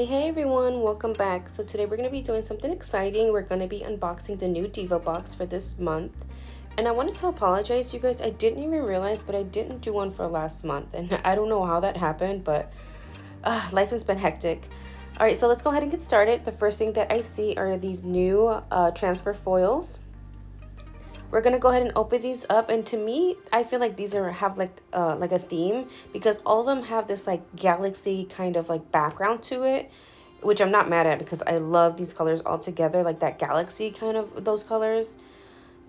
Hey everyone, welcome back. So today we're going to be doing something exciting. We're going to be unboxing the new Diva Box for this month. And I wanted to apologize, you guys. I didn't even realize, but I didn't do one for last month. And I don't know how that happened, but life has been hectic. All right, so let's go ahead and get started. The first thing that I see are these new transfer foils. We're gonna go ahead and open these up, and to me, I feel like these have like a theme, because all of them have this like galaxy kind of like background to it, which I'm not mad at because I love these colors all together, like that galaxy kind of those colors.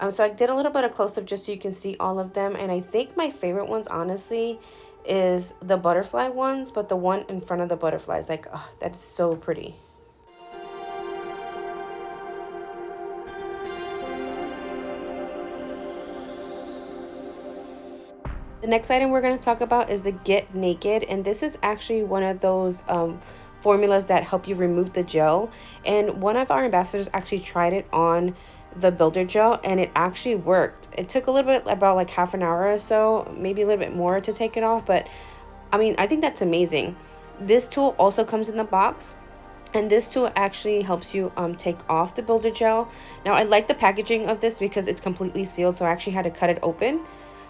So I did a little bit of close up just so you can see all of them, and I think my favorite ones honestly is the butterfly ones, but the one in front of the butterfly is like, oh, that's so pretty. The next item we're going to talk about is the Get Naked, and this is actually one of those formulas that help you remove the gel. And one of our ambassadors actually tried it on the builder gel, and it actually worked. It took a little bit, about like half an hour or so, maybe a little bit more to take it off, but I mean, I think that's amazing. This tool also comes in the box, and this tool actually helps you take off the builder gel. Now, I like the packaging of this because it's completely sealed, so I actually had to cut it open.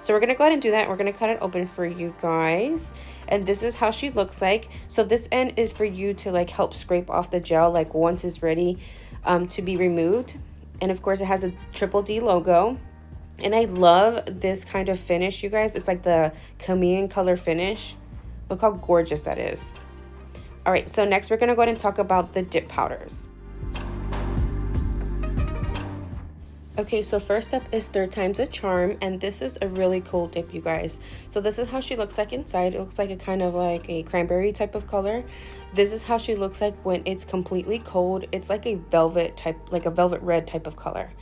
So we're going to go ahead and do that. We're going to cut it open for you guys. And this is how she looks like. So this end is for you to like help scrape off the gel like once it's ready to be removed. And of course it has a Triple D logo. And I love this kind of finish, you guys. It's like the chameleon color finish. Look how gorgeous that is. All right, so next we're going to go ahead and talk about the dip powders. Okay, so first up is Third Time's a Charm, and this is a really cool dip, you guys. So this is how she looks like inside. It looks like a kind of like a cranberry type of color. This is how she looks like when it's completely cold. It's like a velvet type, like a velvet red type of color.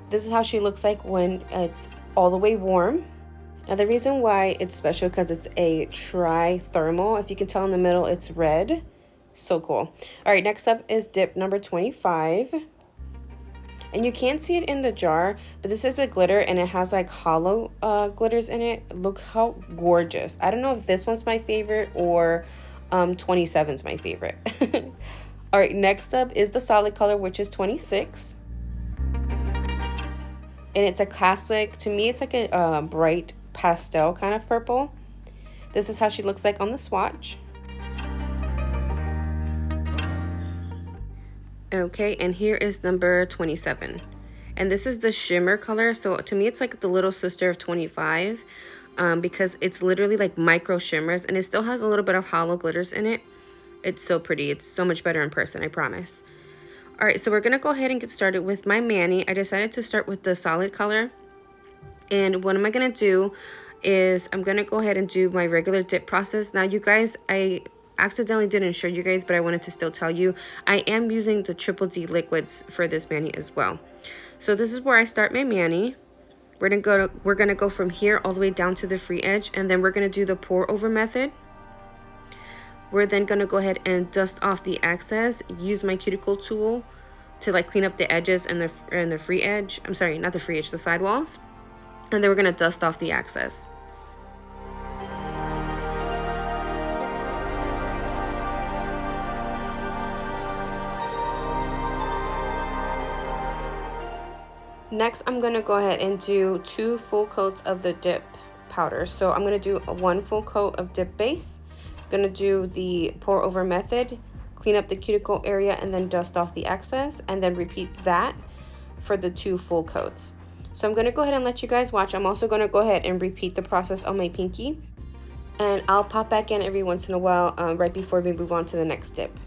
This is how she looks like when it's all the way warm. Now the reason why it's special because it's a tri-thermal. If you can tell in the middle, it's red. So cool. All right, next up is dip number 25. And you can't see it in the jar, but this is a glitter, and it has like hollow glitters in it. Look how gorgeous. I don't know if this one's my favorite or 27's my favorite. All right, next up is the solid color, which is 26. And it's a classic, to me, it's like a bright pastel kind of purple. This is how she looks like on the swatch. Okay, and here is number 27, and this is the shimmer color. So to me it's like the little sister of 25 because it's literally like micro shimmers, and it still has a little bit of hollow glitters in it. It's so pretty. It's so much better in person, I promise. All right, so we're gonna go ahead and get started with my mani. I decided to start with the solid color, and what am I gonna do is I'm gonna go ahead and do my regular dip process. Now you guys, I accidentally didn't show you guys, but I wanted to still tell you, I am using the Triple D liquids for this mani as well. So this is where I start my mani. We're gonna go from here all the way down to the free edge, and then we're gonna do the pour over method. We're then gonna go ahead and dust off the excess, use my cuticle tool to like clean up the edges and the free edge. I'm sorry, not the free edge, the sidewalls. And then we're gonna dust off the excess. Next, I'm going to go ahead and do 2 full coats of the dip powder. So I'm going to do 1 full coat of dip base. I'm going to do the pour over method, clean up the cuticle area, and then dust off the excess, and then repeat that for the 2 full coats. So I'm going to go ahead and let you guys watch. I'm also going to go ahead and repeat the process on my pinky, and I'll pop back in every once in a while right before we move on to the next dip.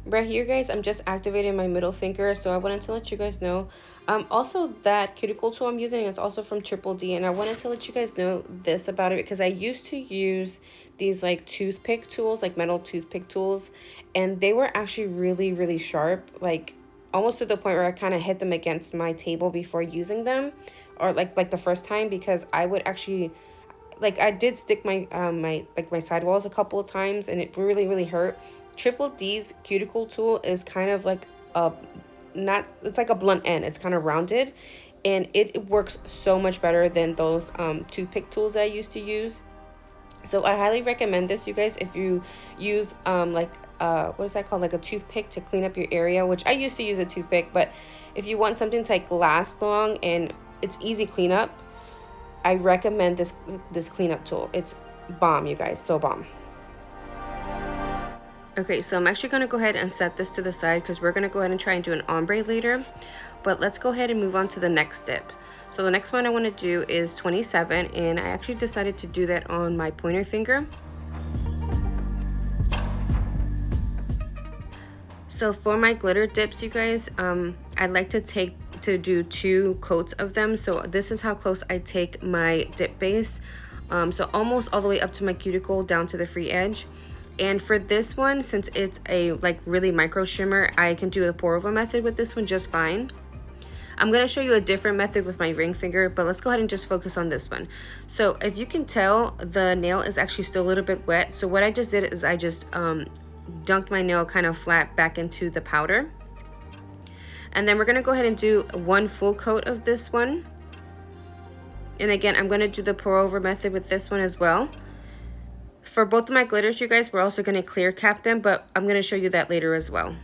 Right here, guys, I'm just activating my middle finger, so I wanted to let you guys know. Also, that cuticle tool I'm using is also from Triple D, and I wanted to let you guys know this about it because I used to use these like toothpick tools, like metal toothpick tools, and they were actually really, really sharp, like almost to the point where I kind of hit them against my table before using them, or like the first time, because I would actually, like, I did stick my my sidewalls a couple of times and it really, really hurt. Triple D's cuticle tool is kind of like a, not, it's like a blunt end. It's kind of rounded, and it works so much better than those toothpick tools that I used to use. So I highly recommend this, you guys, if you use like what is that called, like a toothpick to clean up your area, which I used to use a toothpick, but if you want something to like last long and it's easy cleanup, I recommend this cleanup tool. It's bomb, you guys, so bomb. Okay, so I'm actually going to go ahead and set this to the side because we're going to go ahead and try and do an ombre later. But let's go ahead and move on to the next dip. So the next one I want to do is 27, and I actually decided to do that on my pointer finger. So for my glitter dips, you guys, I like to do 2 coats of them. So this is how close I take my dip base. So almost all the way up to my cuticle down to the free edge. And for this one, since it's a like really micro shimmer, I can do the pour over method with this one just fine. I'm going to show you a different method with my ring finger, but let's go ahead and just focus on this one. So if you can tell, the nail is actually still a little bit wet. So what I just did is I just dunked my nail kind of flat back into the powder. And then we're going to go ahead and do 1 full coat of this one. And again, I'm going to do the pour over method with this one as well. For both of my glitters, you guys, we're also going to clear cap them, but I'm going to show you that later as well.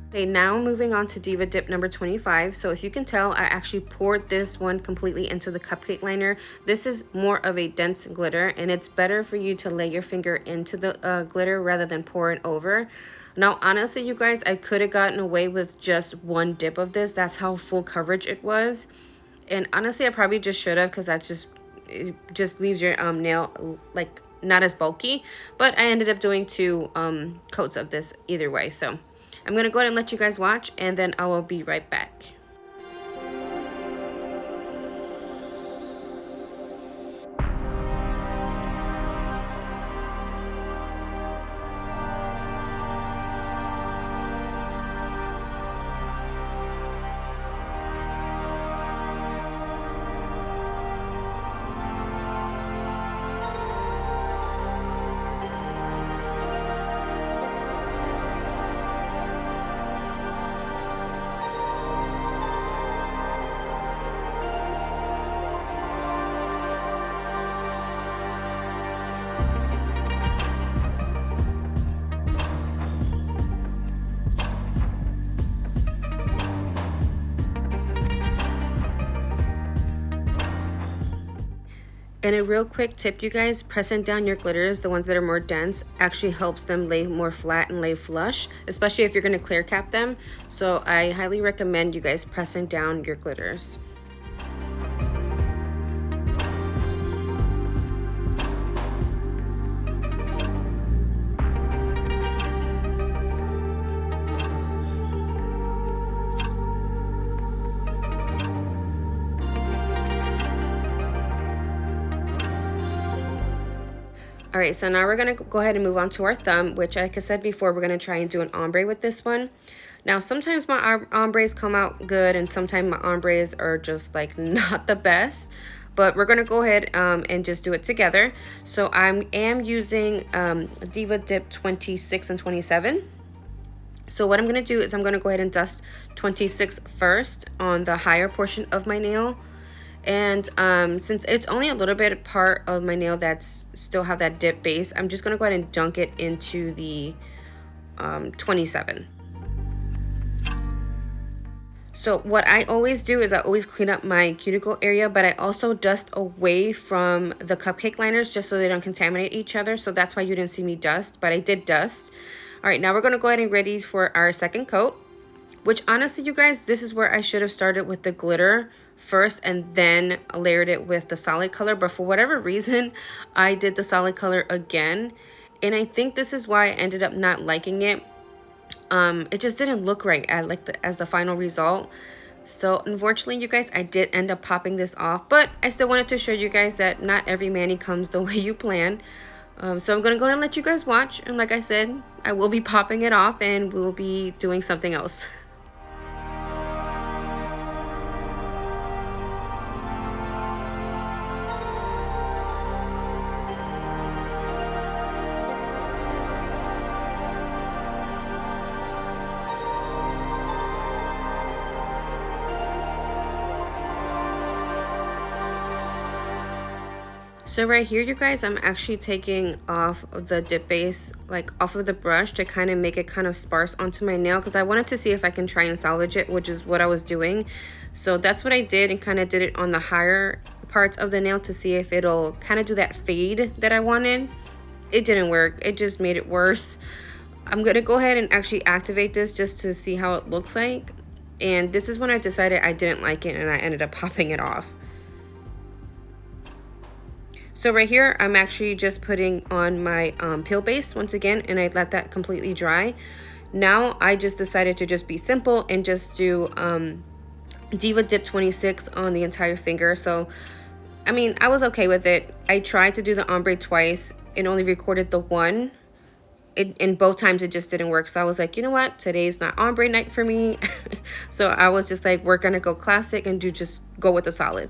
Okay, now moving on to Diva Dip number 25. So if you can tell, I actually poured this one completely into the cupcake liner. This is more of a dense glitter, and it's better for you to lay your finger into the glitter rather than pour it over. Now, honestly, you guys, I could have gotten away with just 1 dip of this. That's how full coverage it was. And honestly, I probably just should have, because it just leaves your nail like not as bulky. But I ended up doing 2 coats of this either way. So I'm going to go ahead and let you guys watch, and then I will be right back. And a real quick tip, you guys, pressing down your glitters, the ones that are more dense, actually helps them lay more flat and lay flush, especially if you're going to clear cap them. So I highly recommend you guys pressing down your glitters. All right, so now we're gonna go ahead and move on to our thumb, which, like I said before, we're gonna try and do an ombre with this one. Now, sometimes my ombres come out good, and sometimes my ombres are just like not the best, but we're gonna go ahead and just do it together. So I am using Diva Dip 26 and 27. So what I'm gonna do is I'm gonna go ahead and dust 26 first on the higher portion of my nail. And since it's only a little bit part of my nail that's still have that dip base, I'm just going to go ahead and dunk it into the 27. So what I always do is I always clean up my cuticle area, but I also dust away from the cupcake liners just so they don't contaminate each other. So that's why you didn't see me dust, but I did dust. All right, now we're gonna go ahead and ready for our second coat, which honestly, you guys, this is where I should have started with the glitter first and then layered it with the solid color. But for whatever reason, I did the solid color again. And I think this is why I ended up not liking it. It just didn't look right as the final result. So unfortunately, you guys, I did end up popping this off, but I still wanted to show you guys that not every mani comes the way you plan. So I'm gonna go ahead and let you guys watch, and like I said, I will be popping it off and we'll be doing something else. So right here, you guys, I'm actually taking off the dip base, like off of the brush, to kind of make it kind of sparse onto my nail, because I wanted to see if I can try and salvage it, which is what I was doing. So that's what I did, and kind of did it on the higher parts of the nail to see if it'll kind of do that fade that I wanted. It didn't work. It just made it worse. I'm gonna go ahead and actually activate this just to see how it looks like. And this is when I decided I didn't like it, and I ended up popping it off. So right here, I'm actually just putting on my peel base once again, and I let that completely dry. Now I just decided to just be simple and just do Diva Dip 26 on the entire finger. So, I mean, I was okay with it. I tried to do the ombre twice and only recorded the one. In both times it just didn't work. So I was like, you know what? Today's not ombre night for me. So I was just like, we're gonna go classic and just go with the solid.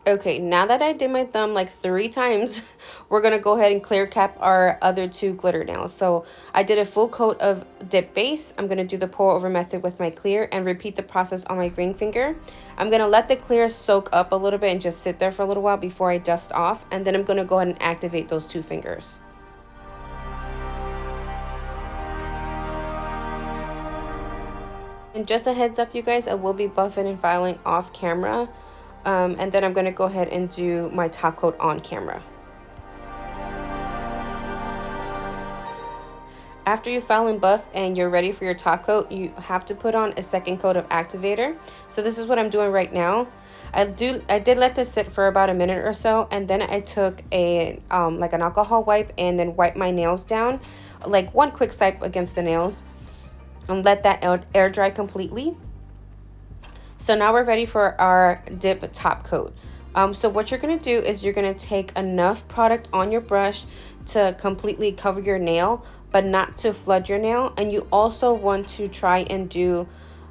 Okay, now that I did my thumb like 3 times, we're gonna go ahead and clear cap our other 2 glitter nails. So I did a full coat of dip base. I'm gonna do the pour over method with my clear and repeat the process on my ring finger. I'm gonna let the clear soak up a little bit and just sit there for a little while before I dust off. And then I'm gonna go ahead and activate those 2 fingers. And just a heads up, you guys, I will be buffing and filing off camera. And then I'm going to go ahead and do my top coat on camera. After you file and buff and you're ready for your top coat, you have to put on a second coat of activator. So this is what I'm doing right now. I did let this sit for about a minute or so, and then I took a like an alcohol wipe and then wiped my nails down, like one quick swipe against the nails, and let that air dry completely. So now we're ready for our dip top coat. So what you're gonna do is you're gonna take enough product on your brush to completely cover your nail, but not to flood your nail. And you also want to try and do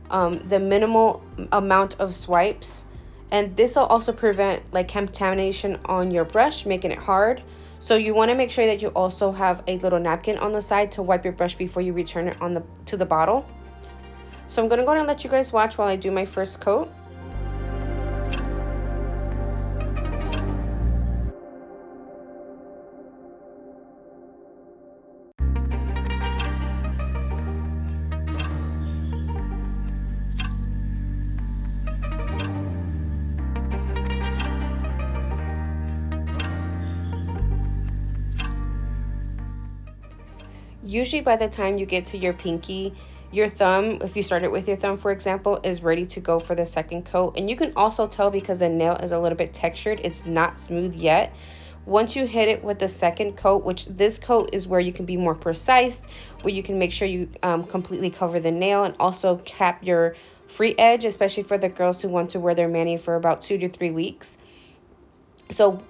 the minimal amount of swipes. And this will also prevent like contamination on your brush, making it hard. So you want to make sure that you also have a little napkin on the side to wipe your brush before you return it to the bottle. So I'm going to go ahead and let you guys watch while I do my first coat. Usually by the time you get to your pinky, your thumb, if you started with your thumb, for example, is ready to go for the second coat. And you can also tell because the nail is a little bit textured. It's not smooth yet. Once you hit it with the second coat, which this coat is where you can be more precise, where you can make sure you completely cover the nail and also cap your free edge, especially for the girls who want to wear their mani for about 2 to 3 weeks. So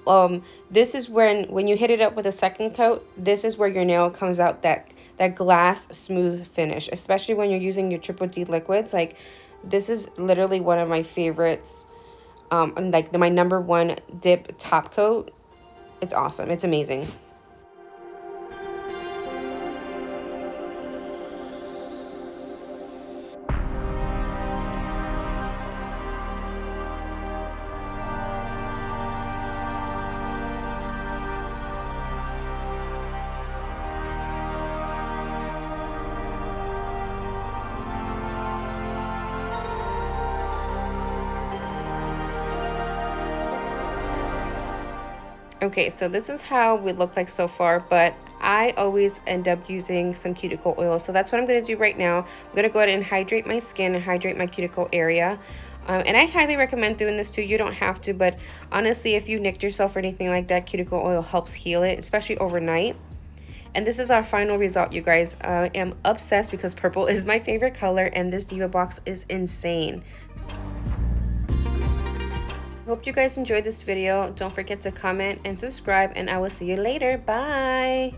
this is when you hit it up with a second coat, this is where your nail comes out that glass smooth finish, especially when you're using your triple D liquids. Like, this is literally one of my favorites, like my #1 dip top coat. It's awesome. It's amazing. Okay, so this is how we look like so far, but I always end up using some cuticle oil. So that's what I'm going to do right now. I'm going to go ahead and hydrate my skin and hydrate my cuticle area. And I highly recommend doing this too. You don't have to, but honestly, if you nicked yourself or anything like that, cuticle oil helps heal it, especially overnight. And this is our final result, you guys. I am obsessed because purple is my favorite color, and this Diva box is insane. Hope you guys enjoyed this video. Don't forget to comment and subscribe, and I will see you later. Bye.